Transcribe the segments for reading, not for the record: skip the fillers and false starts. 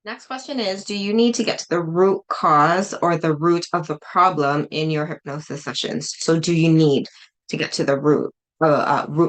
Next question is, do you need to get to the root cause or the root of the problem in your hypnosis sessions? So do you need to get to the root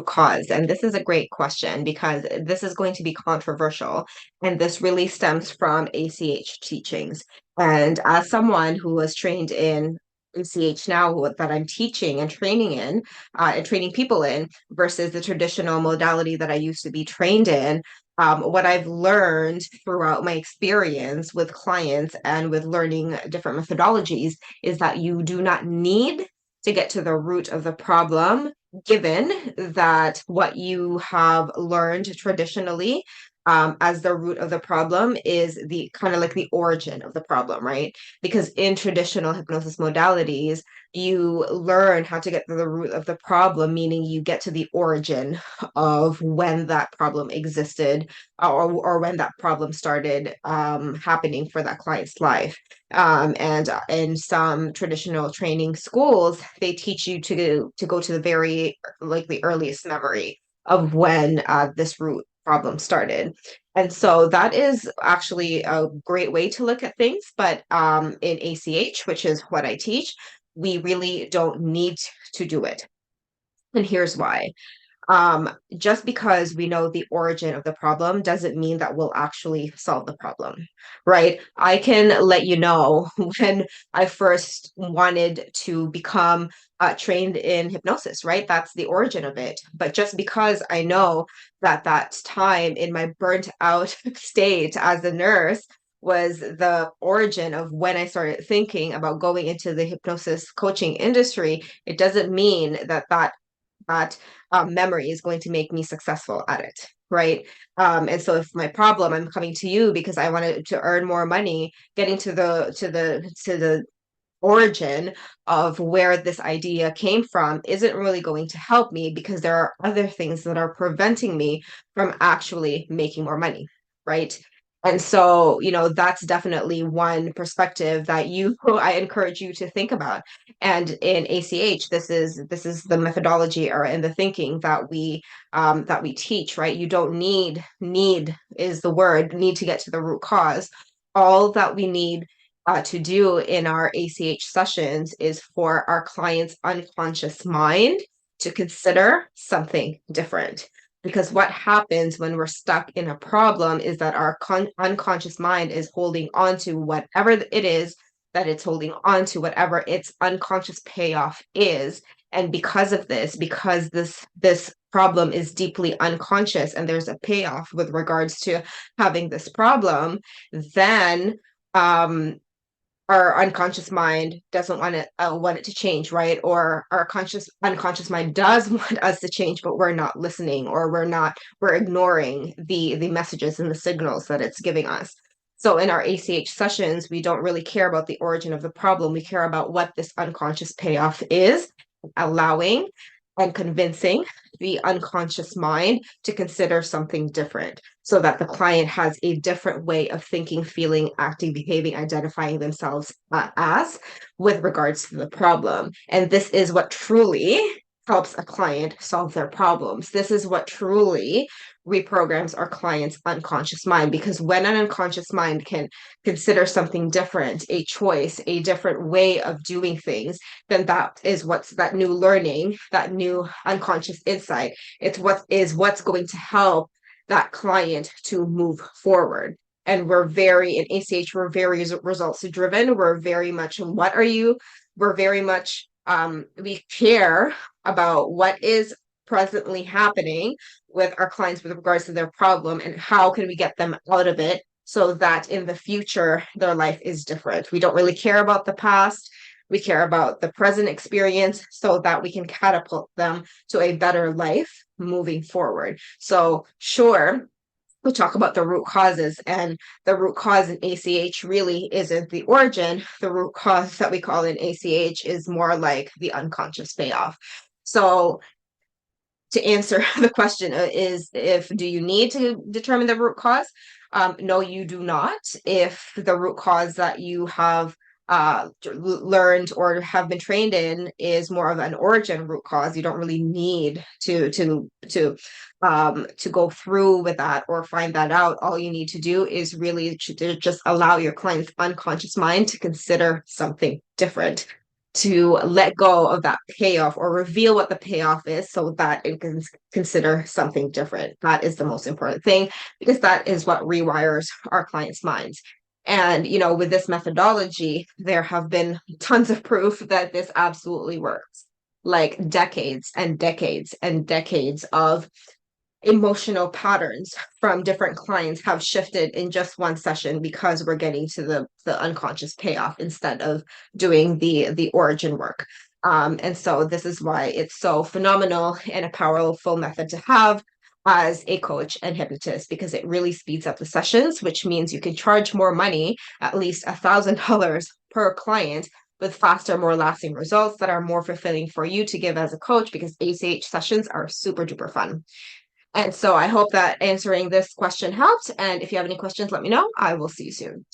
cause? And this is a great question because this is going to be controversial. And this really stems from ACH teachings. And as someone who was trained in ACH now that I'm teaching and training in, and training people in versus the traditional modality that I used to be trained in, what I've learned throughout my experience with clients and with learning different methodologies is that you do not need to get to the root of the problem, given that what you have learned traditionally. As the root of the problem is the kind of like the origin of the problem, right? Because in traditional hypnosis modalities, you learn how to get to the root of the problem, meaning you get to the origin of when that problem existed, or when that problem started happening for that client's life. And in some traditional training schools, they teach you to go to the very like the earliest memory of when this root problem started. And so that is actually a great way to look at things. But in ACH, which is what I teach, we really don't need to do it. And here's why. Just because we know the origin of the problem doesn't mean that we'll actually solve the problem, right? I can let you know when I first wanted to become trained in hypnosis, right? That's the origin of it. But just because I know that that time in my burnt out state as a nurse was the origin of when I started thinking about going into the hypnosis coaching industry, it doesn't mean that memory is going to make me successful at it, right? And so if my problem, I'm coming to you because I wanted to earn more money, getting to the origin of where this idea came from isn't really going to help me because there are other things that are preventing me from actually making more money, right? And so, that's definitely one perspective that I encourage you to think about. And in ACH, this is the methodology or in the thinking that we teach, right? You don't need is the word, need to get to the root cause. All that we need to do in our ACH sessions is for our client's unconscious mind to consider something different. Because what happens when we're stuck in a problem is that our unconscious mind is holding on to whatever it is that it's holding on to, whatever its unconscious payoff is. And because of this, because this problem is deeply unconscious and there's a payoff with regards to having this problem, then um our unconscious mind doesn't want it to change, right? Or our unconscious mind does want us to change, but we're not listening, or we're ignoring the messages and the signals that it's giving us. So in our ACH sessions, we don't really care about the origin of the problem. We care about what this unconscious payoff is, allowing and convincing the unconscious mind to consider something different so that the client has a different way of thinking, feeling, acting, behaving, identifying themselves as with regards to the problem. And this is what truly helps a client solve their problems. This is what truly reprograms our client's unconscious mind, because when an unconscious mind can consider something different, a choice, a different way of doing things, then that is what's that new learning, that new unconscious insight. It's what's going to help that client to move forward. And in ACH, we're very results driven. We're very much, we're very much, we care about what is presently happening with our clients with regards to their problem and how can we get them out of it so that in the future their life is different. We don't really care about the past. We care about the present experience so that we can catapult them to a better life moving forward. So sure, we talk about the root causes, and the root cause in ACH really isn't the origin. The root cause that we call in ACH is more like the unconscious payoff. So to answer the question is, if do you need to determine the root cause? No, you do not. If the root cause that you have learned or have been trained in is more of an origin root cause. You don't really need to go through with that or find that out. All you need to do is really to just allow your client's unconscious mind to consider something different, to let go of that payoff or reveal what the payoff is so that it can consider something different. That is the most important thing, because that is what rewires our clients' minds. And, with this methodology, there have been tons of proof that this absolutely works. Like decades and decades and decades of emotional patterns from different clients have shifted in just one session, because we're getting to the unconscious payoff instead of doing the origin work. And so this is why it's so phenomenal and a powerful method to have as a coach and hypnotist, because it really speeds up the sessions, which means you can charge more money, at least $1,000 per client, with faster, more lasting results that are more fulfilling for you to give as a coach, because ACH sessions are super duper fun. And so I hope that answering this question helped. And if you have any questions, let me know. I will see you soon.